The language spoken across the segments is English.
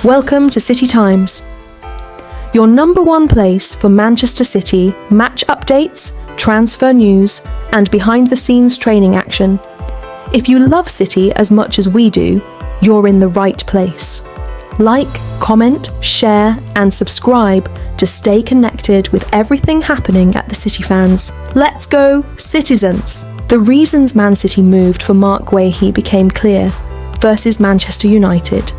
Welcome to City Times, your number one place for Manchester City match updates, transfer news, and behind-the-scenes training action. If you love City as much as we do, you're in the right place. Like, comment, share, and subscribe to stay connected with everything happening at the City fans. Let's go, citizens! The reasons Man City moved for Marc Guéhi became clear versus Manchester United.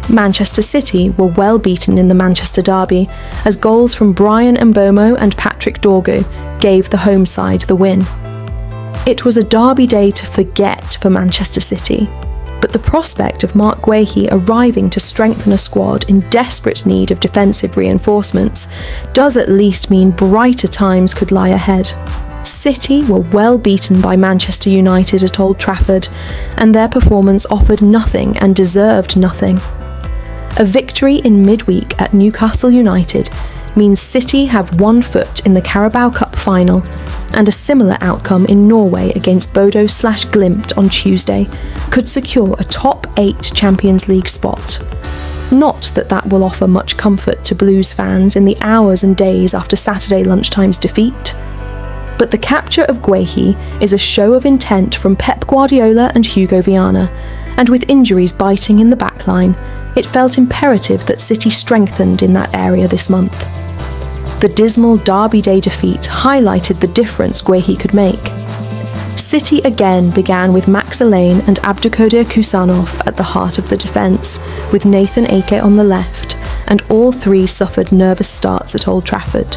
Manchester City were well beaten in the Manchester derby, as goals from Bryan Mbeumo and Patrick Dorgu gave the home side the win. It was a derby day to forget for Manchester City, but the prospect of Marc Guéhi arriving to strengthen a squad in desperate need of defensive reinforcements does at least mean brighter times could lie ahead. City were well beaten by Manchester United at Old Trafford, and their performance offered nothing and deserved nothing. A victory in midweek at Newcastle United means City have one foot in the Carabao Cup final, and a similar outcome in Norway against Bodo/Glimt on Tuesday could secure a top 8 Champions League spot. Not that will offer much comfort to Blues fans in the hours and days after Saturday lunchtime's defeat. But the capture of Guéhi is a show of intent from Pep Guardiola and Hugo Viana, and with injuries biting in the backline, it felt imperative that City strengthened in that area this month. The dismal Derby Day defeat highlighted the difference Guéhi could make. City again began with Max Allain and Abdulkadir Kusanov at the heart of the defence, with Nathan Ake on the left, and all three suffered nervous starts at Old Trafford.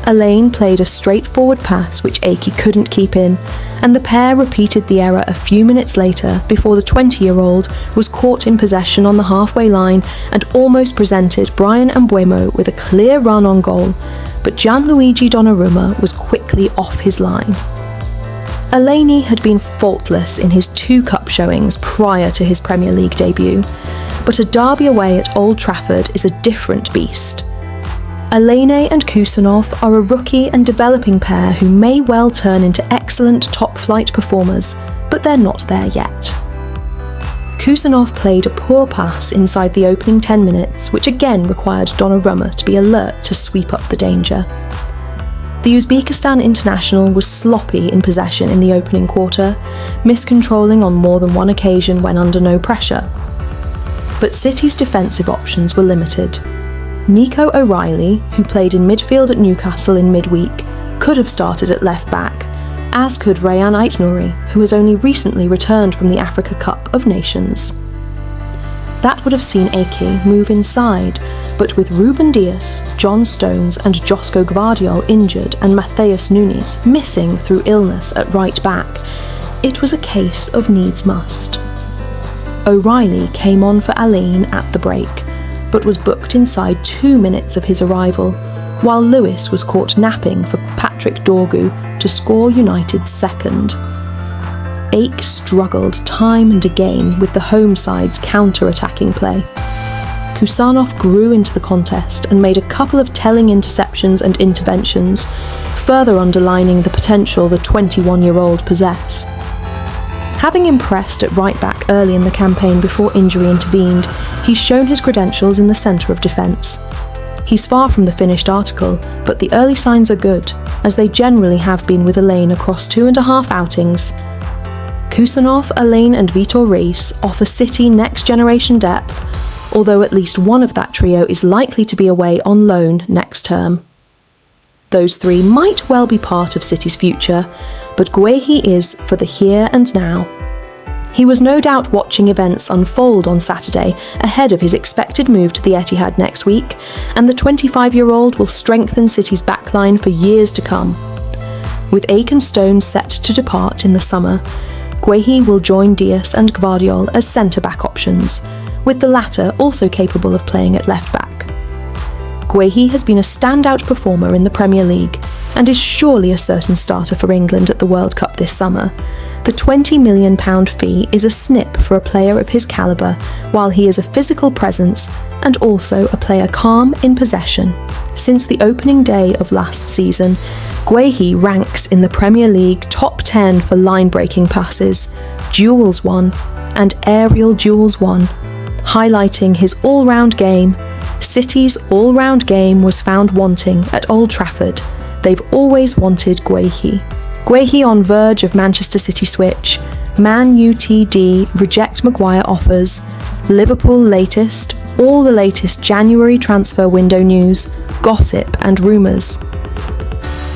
Allain played a straightforward pass which Ake couldn't keep in, and the pair repeated the error a few minutes later before the 20-year-old was caught in possession on the halfway line and almost presented Bryan Mbeumo with a clear run on goal, but Gianluigi Donnarumma was quickly off his line. Allain had been faultless in his 2 cup showings prior to his Premier League debut, but a derby away at Old Trafford is a different beast. Allain and Kusanov are a rookie and developing pair who may well turn into excellent top-flight performers, but they're not there yet. Kusanov played a poor pass inside the opening 10 minutes, which again required Donnarumma to be alert to sweep up the danger. The Uzbekistan international was sloppy in possession in the opening quarter, miscontrolling on more than one occasion when under no pressure. But City's defensive options were limited. Nico O'Reilly, who played in midfield at Newcastle in midweek, could have started at left back, as could Rayan Aït-Nouri, who has only recently returned from the Africa Cup of Nations. That would have seen Ake move inside, but with Ruben Dias, John Stones and Josko Gvardiol injured and Matheus Nunes missing through illness at right back, it was a case of needs must. O'Reilly came on for Allain at the break, but was booked inside 2 minutes of his arrival, while Lewis was caught napping for Patrick Dorgu to score United's second. Ake struggled time and again with the home side's counter-attacking play. Kusanov grew into the contest and made a couple of telling interceptions and interventions, further underlining the potential the 21-year-old possess. Having impressed at right back early in the campaign before injury intervened, he's shown his credentials in the centre of defence. He's far from the finished article, but the early signs are good, as they generally have been with Allain across 2.5 outings. Kusanov, Allain and Vitor Reis offer City next-generation depth, although at least one of that trio is likely to be away on loan next term. Those three might well be part of City's future, but Guéhi is for the here and now. He was no doubt watching events unfold on Saturday ahead of his expected move to the Etihad next week, and the 25-year-old will strengthen City's backline for years to come. With Ake and Stones set to depart in the summer, Guéhi will join Dias and Gvardiol as centre-back options, with the latter also capable of playing at left-back. Guéhi has been a standout performer in the Premier League and is surely a certain starter for England at the World Cup this summer. The £20 million fee is a snip for a player of his calibre, while he is a physical presence and also a player calm in possession. Since the opening day of last season, Guéhi ranks in the Premier League top 10 for line-breaking passes, duels won, and aerial duels won, highlighting his all-round game. City's all-round game was found wanting at Old Trafford. They've always wanted Guehi. Guehi on verge of Manchester City switch. Man UTD reject Maguire offers. Liverpool latest, all the latest January transfer window news, gossip and rumours.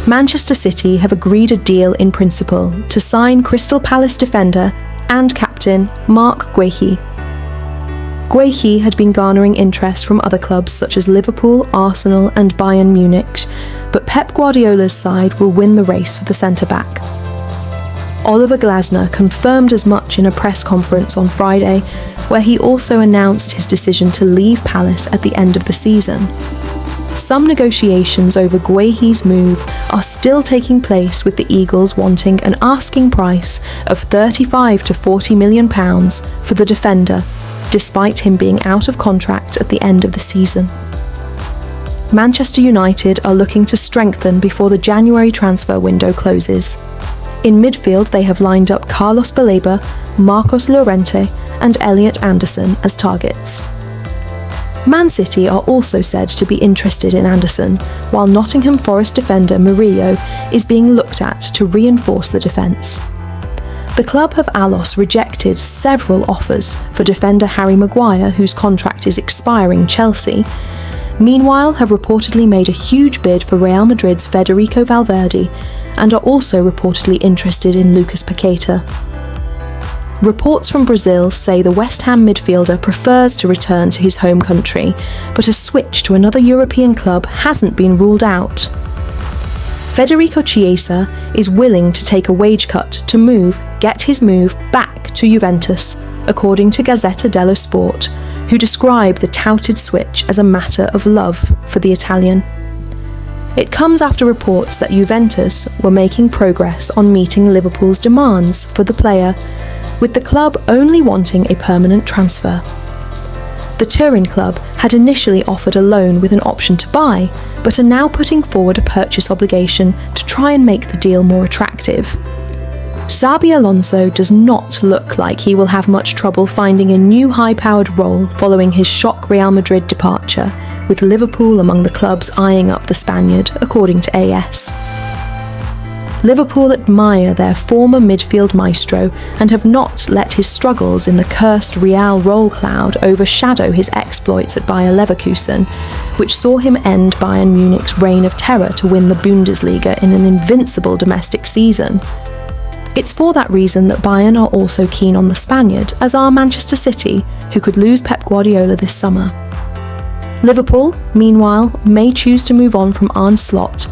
Manchester City have agreed a deal in principle to sign Crystal Palace defender and captain Marc Guehi. Guehi had been garnering interest from other clubs such as Liverpool, Arsenal and Bayern Munich, but Pep Guardiola's side will win the race for the centre-back. Oliver Glasner confirmed as much in a press conference on Friday, where he also announced his decision to leave Palace at the end of the season. Some negotiations over Guehi's move are still taking place, with the Eagles wanting an asking price of £35 to £40 million for the defender, despite him being out of contract at the end of the season. Manchester United are looking to strengthen before the January transfer window closes. In midfield, they have lined up Carlos Baleba, Marcos Llorente and Elliot Anderson as targets. Man City are also said to be interested in Anderson, while Nottingham Forest defender Murillo is being looked at to reinforce the defence. The club have allos rejected several offers for defender Harry Maguire, whose contract is expiring Chelsea. Meanwhile, have reportedly made a huge bid for Real Madrid's Federico Valverde and are also reportedly interested in Lucas Paqueta. Reports from Brazil say the West Ham midfielder prefers to return to his home country, but a switch to another European club hasn't been ruled out. Federico Chiesa is willing to take a wage cut to get his move back to Juventus, according to Gazzetta dello Sport, who describe the touted switch as a matter of love for the Italian. It comes after reports that Juventus were making progress on meeting Liverpool's demands for the player, with the club only wanting a permanent transfer. The Turin club had initially offered a loan with an option to buy, but are now putting forward a purchase obligation to try and make the deal more attractive. Xabi Alonso does not look like he will have much trouble finding a new high-powered role following his shock Real Madrid departure, with Liverpool among the clubs eyeing up the Spaniard, according to AS. Liverpool admire their former midfield maestro and have not let his struggles in the cursed Real roll cloud overshadow his exploits at Bayer Leverkusen, which saw him end Bayern Munich's reign of terror to win the Bundesliga in an invincible domestic season. It's for that reason that Bayern are also keen on the Spaniard, as are Manchester City, who could lose Pep Guardiola this summer. Liverpool, meanwhile, may choose to move on from Arne Slot